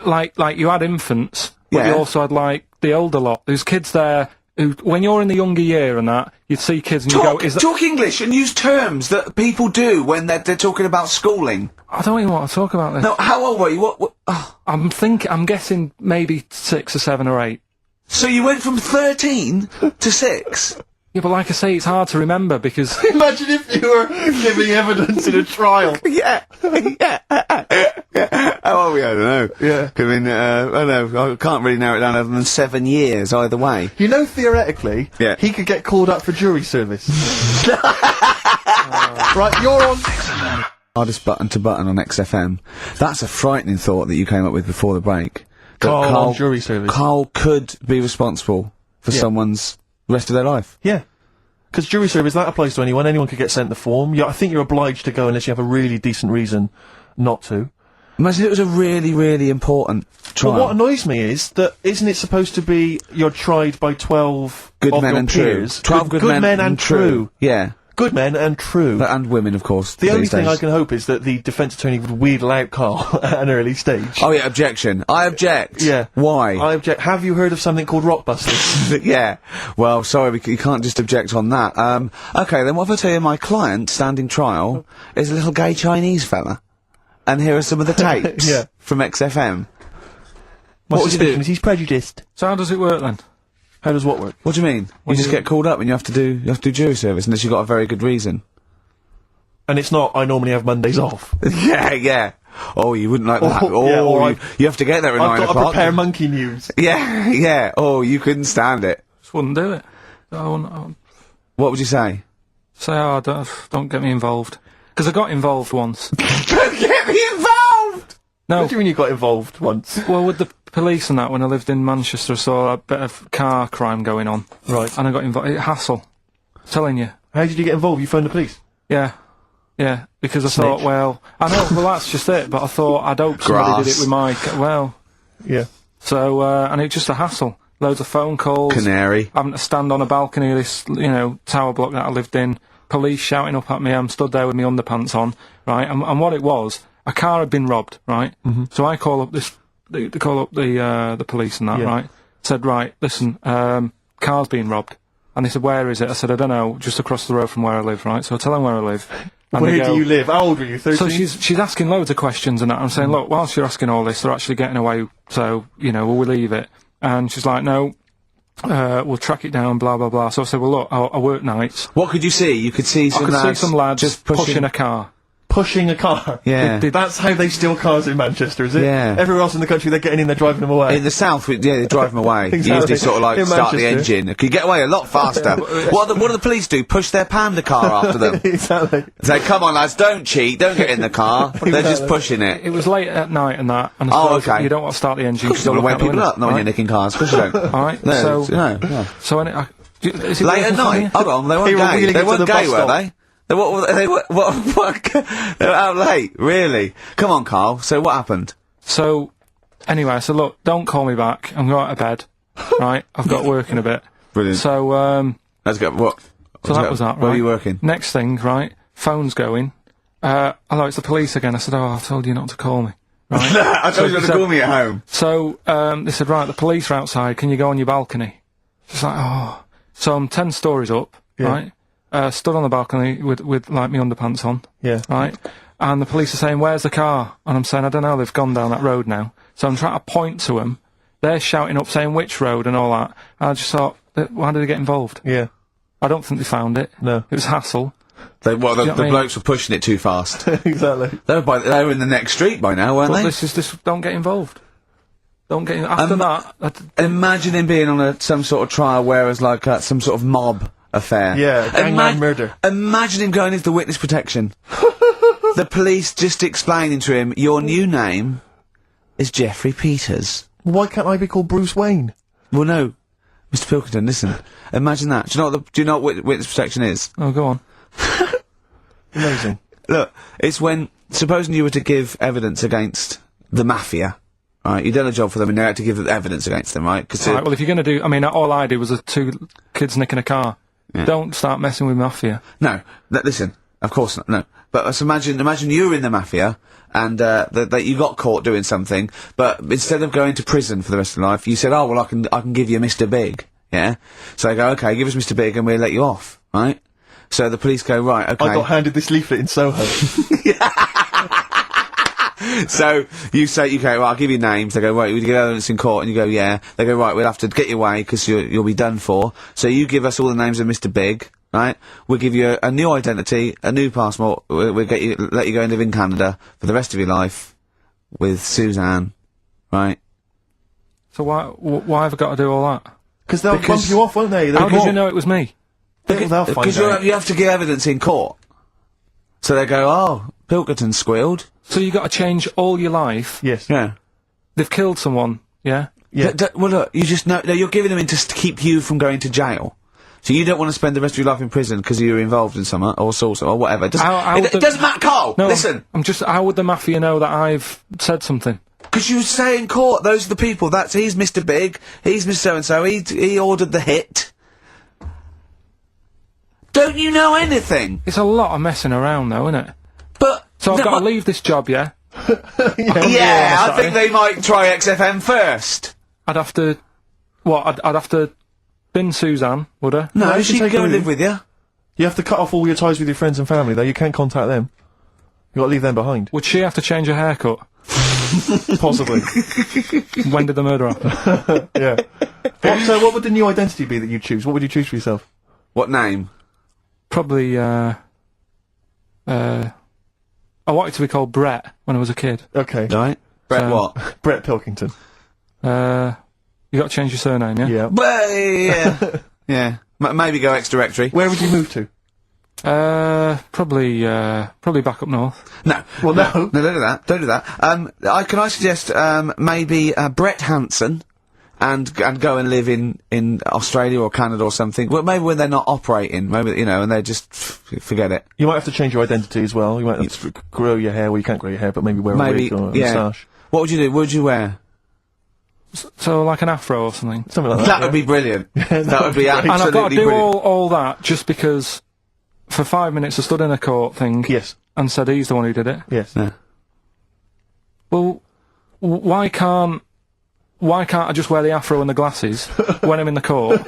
like you had infants, but Yeah. you also had like the older lot. There's kids there who, when you're in the younger year and that, you'd see kids and you go, "Is that?" Talk English and use terms that people do when they're talking about schooling. I don't even want to talk about this. No, how old were you? What? Oh, I'm guessing maybe 6 or 7 or 8. So you went from 13 to 6? Yeah, but like I say, it's hard to remember because Imagine if you were giving evidence in a trial. Yeah. How old were you? I don't know. Yeah. I mean, I don't know. I can't really narrow it down other than 7 years either way. You know, theoretically, Yeah. he could get called up for jury service. Right, you're on. Hardest button to button on XFM. That's a frightening thought that you came up with before the break. That Karl on jury service. Karl could be responsible for someone's rest of their life. Yeah. Because jury service, that applies to anyone. Anyone could get sent the form. I think you're obliged to go unless you have a really decent reason not to. Imagine it was a really, really important trial. But what annoys me is that isn't it supposed to be you're tried by 12 good of men your and peers? true. 12 good men and true. Yeah. Good men and true. And women, of course. The only these thing days. I can hope is that the defence attorney would wheedle out Karl at an early stage. Oh yeah, objection. I object. Yeah. Why? I object. Have you heard of something called Rockbusters? Yeah. Well, sorry, you can't just object on that. Okay, then what if I tell you my client, standing trial, is a little gay Chinese fella? And here are some of the tapes Yeah. from XFM. My What would you suspicion do? is he's prejudiced. so how does it work then? How does what work? What do you mean? You just get called up and you have to do jury service unless you've got a very good reason. And it's not, I normally have Mondays off. Yeah. Oh, you wouldn't like that. Oh, yeah, or you have to get there at 9 I've got to o'clock. prepare monkey news. Yeah. Oh, you couldn't stand it. Just wouldn't do it. I wouldn't What would you say? say, oh, don't get me involved. Because I got involved once. Don't get me involved! No, What do you mean you got involved once? well, with the police and that, when I lived in Manchester, I saw a bit of car crime going on. Right. And I got involved. Hassle. Telling you. How did you get involved? You phoned the police? Yeah, because I thought, well, I know, well, that's just it, but I thought I'd hope somebody did it with my, well, Yeah. so, and it's just a hassle. Loads of phone calls. Canary. Having to stand on a balcony of this, tower block that I lived in. Police shouting up at me. I'm stood there with my underpants on, right? And what it was, a car had been robbed, right? Mm-hmm. So I call up the police and that, Yeah. right? Said, right, listen, car's been robbed. And they said, where is it? I said, I don't know, just across the road from where I live, right? So I tell them where I live. And they Where do go- you live? How old were you? 13? So she's asking loads of questions and that. I'm saying, look, whilst you're asking all this, they're actually getting away, so, will we leave it? And she's like, no, we'll track it down, blah, blah, blah. So I said, well, look, I work nights. What could you see? You could see some I could lads see some lads just pushing a car. Pushing a car. Yeah. That's how they steal cars in Manchester, is it? Yeah. Everywhere else in the country, they're getting in, they're driving them away. In the south, they drive them away. Exactly. You usually sort of like In start the Manchester. engine. You get away a lot faster. What do the police do? Push their panda car after them. Exactly. Say, come on lads, don't cheat, don't get in the car. They're just pushing it. It was late at night and that, and I Oh, suppose okay. you don't want to start the engine Of course you don't want to wake people up, not when you're nicking cars. Of course you don't. Alright, No, so, no. so is it Late working at for night? you? Hold on, they weren't They were gay. wheeling They it to weren't the gay, bus were stop. they? They were out late, really? Come on, Karl, so what happened? So, anyway, I said, look, don't call me back, I'm going to bed, right, I've got work in a bit. Brilliant. So, Let's go, what? so that was that, right? Where were you working? Next thing, right, phone's going, hello, it's the police again. I said, oh, I told you not to call me. Right? I told you not to so- call me at home. So, they said, right, the police are outside, can you go on your balcony? She's like, oh. So I'm 10 stories up, right? Stood on the balcony with like my underpants on, Yeah. right? And the police are saying, where's the car? And I'm saying, I don't know, they've gone down that road now. So I'm trying to point to them. They're shouting up, saying which road and all that. And I just thought, why did they get involved? Yeah. I don't think they found it. No. It was hassle. The know what I mean? blokes were pushing it too fast. Exactly. They were in the next street by now, weren't But they? this don't get involved. Don't get after that. Imagine him being on some sort of trial where it's like some sort of mob affair. Yeah, gangland murder. Imagine him going into the witness protection. The police just explaining to him, your new name is Jeffrey Peters. Why can't I be called Bruce Wayne? Well, no, Mr. Pilkington, listen. Imagine that. Do you know what witness protection is? Oh, go on. Amazing. Look, it's when, supposing you were to give evidence against the mafia, right, you've done a job for them and you had to give evidence against them, right? Cause Right, well, if you're going to do... I mean, all I did was 2 kids nicking a car. Yeah. Don't start messing with mafia. No, listen, of course not, no. But imagine you were in the mafia, and, that you got caught doing something, but instead of going to prison for the rest of your life, you said, oh, well, I can give you Mr. Big, yeah? So they go, okay, give us Mr. Big and we'll let you off, right? So the police go, right, okay. I got handed this leaflet in Soho. So you say, okay, well, I'll give you names. They go, right, we give evidence in court, and you go, yeah. They go, right, we'll have to get you away because you'll be done for. So you give us all the names of Mr. Big, right? We'll give you a new identity, a new passport. We'll let you go and live in Canada for the rest of your life with Suzanne, right? So why have I got to do all that? Because they'll bump you off, won't they? How did you know it was me? They'll find Because out. you have to give evidence in court. So they go, oh, Pilkington squealed. So you got to change all your life. Yes. Yeah. They've killed someone. Yeah. Yeah. Well, look, you just know, no, you're giving them in to keep you from going to jail. So you don't want to spend the rest of your life in prison because you're involved in something, or sauce, or whatever. It doesn't matter, Karl! No, listen! how would the mafia know that I've said something? Because you say in court, those are the people, he's Mr. Big, he's Mr. So-and-so, he ordered the hit. Don't you know anything? It's a lot of messing around though, isn't it? But... So I've got to leave this job, yeah? Yeah, I think they might try XFM first. I'd have to... What, I'd have to bin Suzanne, would I? No, you she can can take go her and with live with you. You have to cut off all your ties with your friends and family, though. You can't contact them. You got to leave them behind. Would she have to change her haircut? Possibly. When did the murder happen? Yeah. What would the new identity be that you choose? What would you choose for yourself? What name? Probably, I wanted to be called Brett when I was a kid. Okay. Right. Brett what? Brett Pilkington. You got to change your surname, yeah? Yeah. Well, yeah. Yeah. Maybe go ex-directory. Where would you move to? Probably back up north. No. Well, no. No, don't do that. Don't do that. Can I suggest, maybe, Brett Hanson and go and live in Australia or Canada or something. Well, maybe when they're not operating, maybe, you know, and they just forget it. You might have to change your identity as well. You might have to grow your hair. Well, you can't grow your hair, but maybe wear a wig or a moustache. What would you do? What would you wear? So like an afro or something. Something like that. That would be brilliant. That would be And I've got to absolutely do brilliant. all that just because for 5 minutes I stood in a court thing Yes. and said he's the one who did it. Yes. Yeah. Well, why can't I just wear the afro and the glasses when I'm in the court?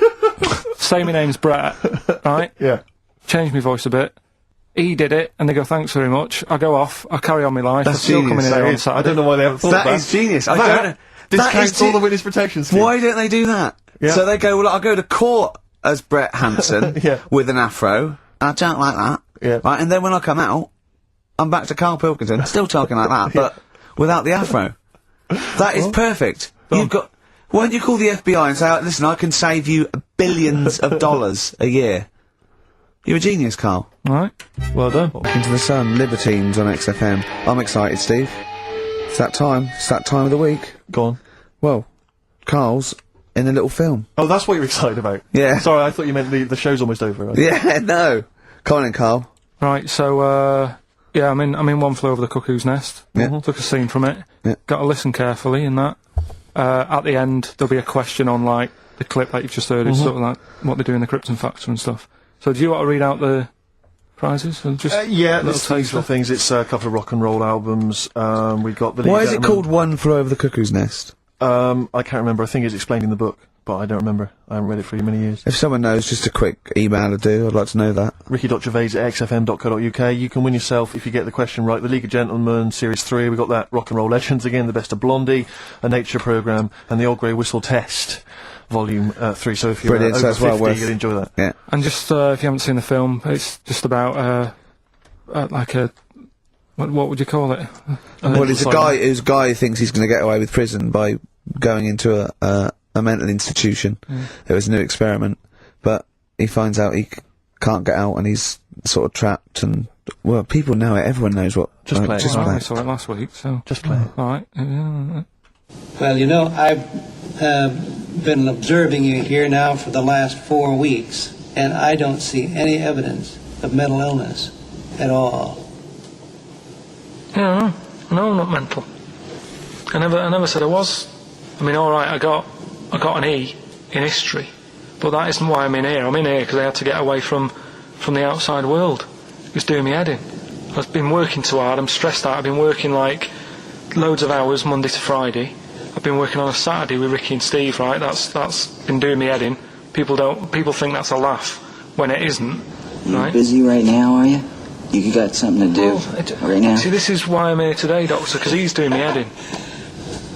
Say my name's Brett, right? Yeah. Change my voice a bit. He did it, and they go, thanks very much. I go off, I carry on my life. That's I'm still coming genius. in here on I Saturday. don't know why they haven't thought of That is genius. I don't know. This That counts is all the witness protection scheme. Why don't they do that? Yeah. So they go, well, I'll go to court as Brett Hanson Yeah. with an afro. I don't like that. Yeah. Right, and then when I come out, I'm back to Karl Pilkington, still talking like that, but without the afro. That is perfect. You've got... Why don't you call the FBI and say, listen, I can save you billions of dollars a year. You're a genius, Karl. Right? Well done. Into the Sun, Libertines on XFM. I'm excited, Steve. It's that time. It's that time of the week. Go on. Well, Karl's in a little film. Oh, that's what you're excited about? Yeah. Sorry, I thought you meant the show's almost over. Right? Yeah, no. Come on in, Karl. Right, so, yeah, I'm in One Flew Over the Cuckoo's Nest. Yeah. Took a scene from it. Yeah. Got to listen carefully in that. At the end, there'll be a question on, like, the clip that you've just heard. It's sort of like what they do in the Krypton Factor and stuff. So do you want to read out the prizes? Or just Yeah, little there's these taster? little things. It's a couple of rock and roll albums. We've got the... Why is it called One Flew Over the Cuckoo's Nest? I can't remember. I think it's explained in the book, but I don't remember. I haven't read it for many years. If someone knows, just a quick email to do. I'd like to know that. ricky.gervais@xfm.co.uk. You can win yourself, if you get the question right, the League of Gentlemen Series 3. We've got that Rock and Roll Legends again, the Best of Blondie, a Nature Programme, and the Old Grey Whistle Test, Volume 3. So if you're Brilliant, so over it's well 50, worth- you'll enjoy that. Yeah. And just, if you haven't seen the film, it's just about, like a... What would you call it? Well, it's a guy who thinks he's going to get away with prison by going into a mental institution. It was a new experiment, but he finds out he can't get out and he's sort of trapped. And well, people know it. Everyone knows what. Just play it. Just Well, play I it. saw it last week, so... Just play it. Alright. Well, you know, I've been observing you here now for the last 4 weeks, and I don't see any evidence of mental illness at all. No, not mental. I never said I was. I mean, alright, I got an E in history, but that isn't why I'm in here. I'm in here because I had to get away from the outside world. It was doing me head in. I've been working too hard, I'm stressed out, I've been working like loads of hours Monday to Friday. I've been working on a Saturday with Ricky and Steve, right? That's been doing me head in. People think that's a laugh when it isn't, You right? busy right now, are you? You got something to do right now? See, this is why I'm here today, Doctor, because he's doing me head in.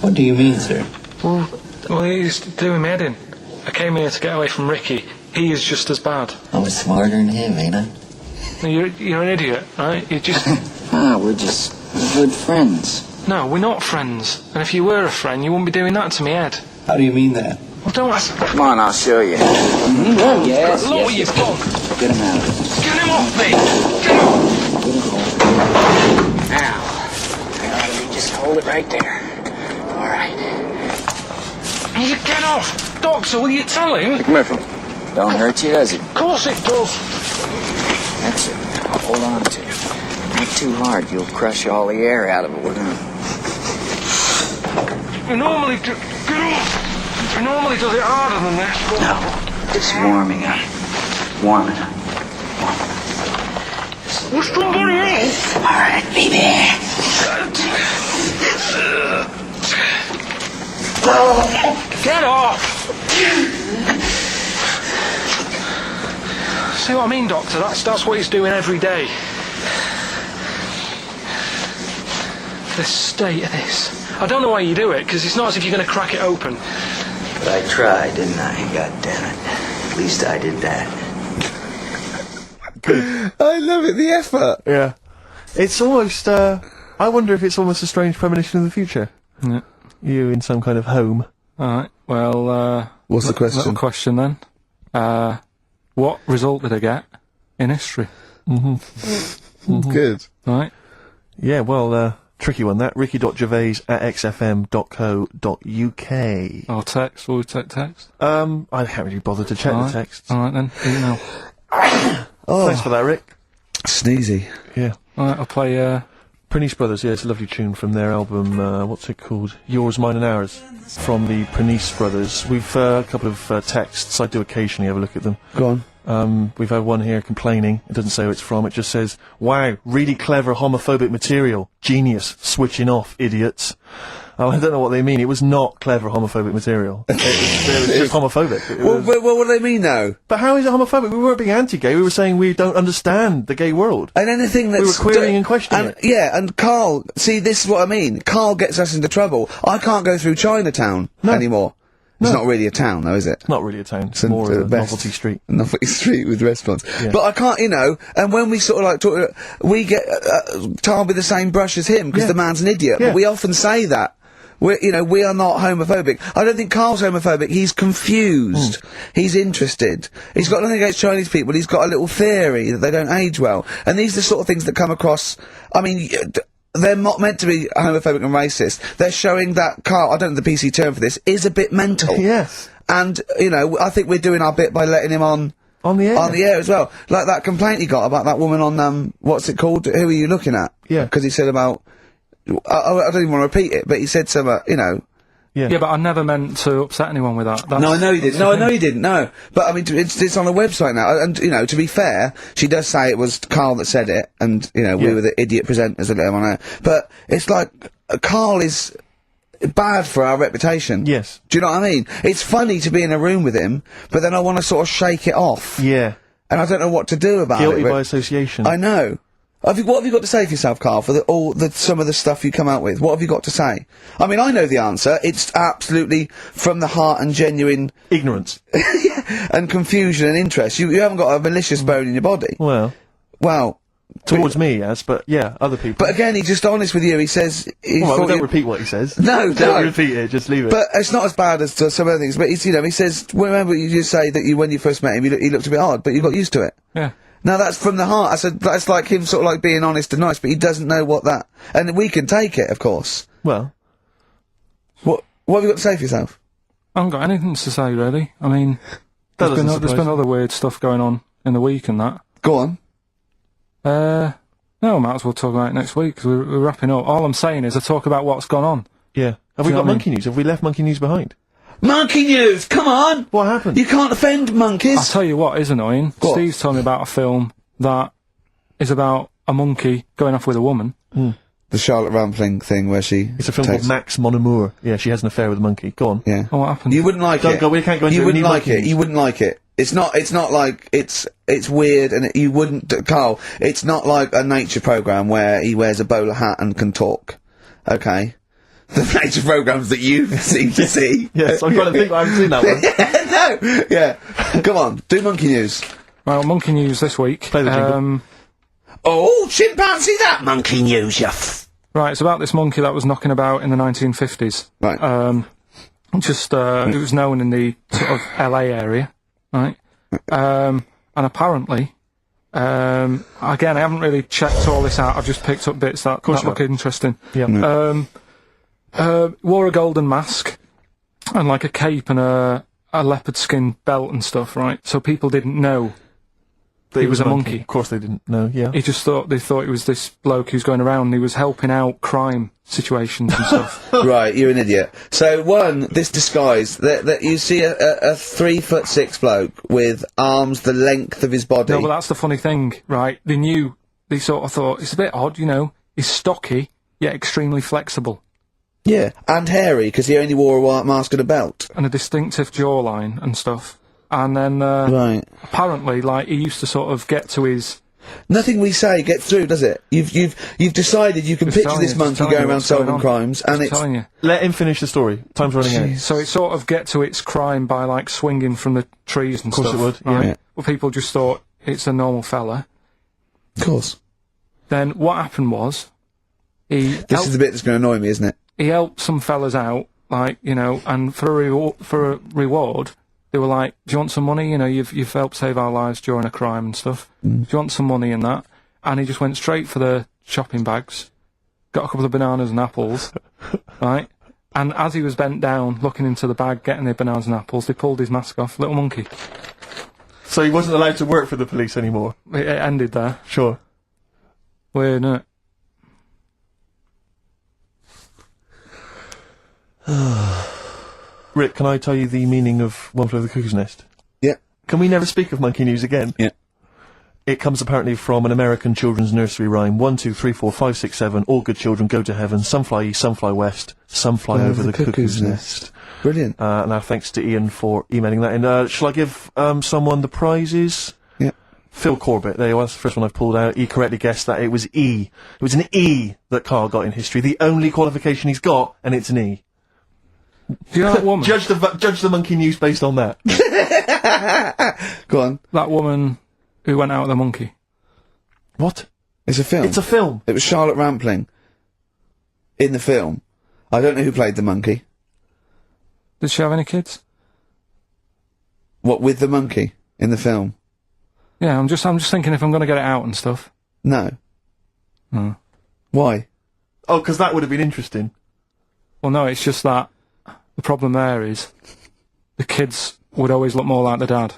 What do you mean, sir? Well, he's doing me head in. I came here to get away from Ricky. He is just as bad. I was smarter than him, ain't I? You're an idiot, right? You're just... We're just good friends. No, we're not friends. And if you were a friend, you wouldn't be doing that to me, Ed. How do you mean that? Well, don't ask... Come on, I'll show you. Yes, Look what you've done. Get him out. Get him off me! Get him off! Now, just hold it right there. All right. You get off! Doctor, will you tell him? Come here, Phil. Don't hurt you, does it? Of course it does. That's it. Now hold on to it. Not too hard. You'll crush all the air out of it. We're gonna... You normally do... Get off! You normally does it harder than this. But... No, just warming up. Warming up. Well, somebody else! All right, baby. Get off! See what I mean, Doctor? That's what he's doing every day. The state of this. I don't know why you do it, because it's not as if you're going to crack it open. But I tried, didn't I? God damn it. At least I did that. I love it, the effort. Yeah. It's almost, I wonder if it's almost a strange premonition of the future. Yeah. You in some kind of home. Alright, well, What's the question? Little question then. What result did I get in history? Good. Right? Yeah, well, tricky one that. ricky.gervais@xfm.co.uk. Or text, will we take text? I can't really bother to check the text. Alright then, email. Thanks for that, Rick. Sneezy. Yeah. Alright, I'll play, Pranice Brothers, yeah, it's a lovely tune from their album, what's it called? Yours, Mine and Ours, from the Pranice Brothers. We've a couple of texts, I do occasionally have a look at them. Go on. We've had one here complaining, it doesn't say who it's from, it just says, wow, really clever homophobic material, genius, switching off, idiots. I don't know what they mean, it was not clever homophobic material. It was just homophobic. Well, what do they mean, though? But how is it homophobic? We weren't being anti-gay, we were saying we don't understand the gay world. And anything that's... We were querying and questioning it. Yeah, and Karl, see, this is what I mean. Karl gets us into trouble. I can't go through Chinatown anymore. It's not really a town, though, is it? Not really a town, it's more a novelty street. Novelty street with restaurants. Yeah. But I can't, and when we sort of like talk, we get tarred with the same brush as him, because the man's an idiot. Yeah. But we often say that. We are not homophobic. I don't think Karl's homophobic. He's confused. He's interested. He's got nothing against Chinese people. He's got a little theory that they don't age well. And these are the sort of things that come across, I mean, they're not meant to be homophobic and racist. They're showing that Karl, I don't know the PC term for this, is a bit mental. Yes. And, I think we're doing our bit by letting him on the air. On the air as well. Like that complaint he got about that woman on, what's it called? Who are you looking at? Yeah. Because he said about, I don't even want to repeat it, but he said something, Yeah, but I never meant to upset anyone with that. No, I know you didn't. No, I know you didn't. No, but I mean, it's on a website now, and to be fair, she does say it was Karl that said it, and we were the idiot presenters that let him on air. But it's like Karl is bad for our reputation. Yes. Do you know what I mean? It's funny to be in a room with him, but then I want to sort of shake it off. Yeah. And I don't know what to do about Guilty it. by association. I know. What have you got to say for yourself, Karl, for some of the stuff you come out with? What have you got to say? I mean, I know the answer. It's absolutely from the heart and genuine... ignorance. and confusion and interest. You haven't got a malicious bone in your body. Well... Towards me, yes, but yeah, other people. But again, he's just honest with you. He says... don't repeat what he says. No, don't repeat it, just leave it. But it's not as bad as some other things. But he says, remember you just say that when you first met him, he looked a bit odd, but you got used to it. Yeah. Now that's from the heart. I said that's like him sort of like being honest and nice, but he doesn't know what that. And we can take it, of course. Well, what have you got to say for yourself? I haven't got anything to say really. I mean, there's been other weird stuff going on in the week and that. Go on. No, I might as well talk about it next week because we're wrapping up. All I'm saying is I talk about what's gone on. Yeah. Have we got monkey news? Have we left monkey news behind? Monkey news! Come on! What happened? You can't offend monkeys! I'll tell you what is annoying. What? Steve's told me about a film that is about a monkey going off with a woman. The Charlotte Rampling thing where she... It's a film called Max Mon Amour. Yeah, she has an affair with a monkey. Go on. Yeah. Oh, what happened? You wouldn't like it. We can't go into it. You wouldn't like it. You wouldn't like it. It's not like it's weird, and you wouldn't, Carl. It's not like a nature program where he wears a bowler hat and can talk. Okay, the nature programs that you seem to see. Yes, I'm trying to think. I haven't seen that one. No, yeah. Come on, do monkey news. Well, monkey news this week. Play the jingle. Oh, chimpanzee, that monkey news, Right, it's about this monkey that was knocking about in the 1950s. Right. It was known in the sort of LA area, right? And apparently, again, I haven't really checked all this out. I've just picked up bits that look interesting. Yeah. Wore a golden mask and like a cape and a leopard skin belt and stuff, right? So people didn't know he was a monkey. Of course they didn't know, yeah. They thought it was this bloke who's going around and he was helping out crime situations and stuff. Right, you're an idiot. So, this disguise, that you see a 3'6" bloke with arms the length of his body. No, but that's the funny thing, right? They sort of thought, it's a bit odd, you know, he's stocky, yet extremely flexible. Yeah, and hairy, because he only wore a white mask and a belt. And a distinctive jawline and stuff. And then, Right. apparently, like, he used to sort of get to his... Nothing we say gets through, does it? You've decided you can picture this monkey going around solving crimes, and it's... telling you. Let him finish the story. Time's running out. So it sort of get to its crime by, like, swinging from the trees and stuff. Of course it would, right? yeah. Well, people just thought it's a normal fella. Of course. Then what happened was... This is the bit that's going to annoy me, isn't it? He helped some fellas out, like, you know, and for a reward, they were like, do you want some money? You know, you've helped save our lives during a crime and stuff. Do you want some money and that? And he just went straight for the shopping bags, got a couple of bananas and apples, right? And as he was bent down, looking into the bag, getting the bananas and apples, they pulled his mask off. Little monkey. So he wasn't allowed to work for the police anymore? It ended there. Sure. Weird, isn't it? Rick, can I tell you the meaning of One Flew Over the Cuckoo's Nest? Yeah. Can we never speak of monkey news again? Yeah. It comes apparently from an American children's nursery rhyme. 1, 2, 3, 4, 5, 6, 7. All good children go to heaven. Some fly east, some fly west. Some fly over the cuckoo's nest. Brilliant. And our thanks to Ian for emailing that in. Shall I give someone the prizes? Yeah. Phil Corbett, there you are, that's the first one I've pulled out. He correctly guessed that it was E. It was an E that Karl got in history. The only qualification he's got, and it's an E. Do you know that woman? Judge the monkey news based on that. Go on. That woman who went out with the monkey. What? It's a film. It's a film. It was Charlotte Rampling. In the film. I don't know who played the monkey. Did she have any kids? What, with the monkey? In the film? Yeah, I'm just thinking if I'm going to get it out and stuff. No. Hmm. Why? Oh, because that would have been interesting. Well, no, it's just that the problem there is the kids would always look more like the dad.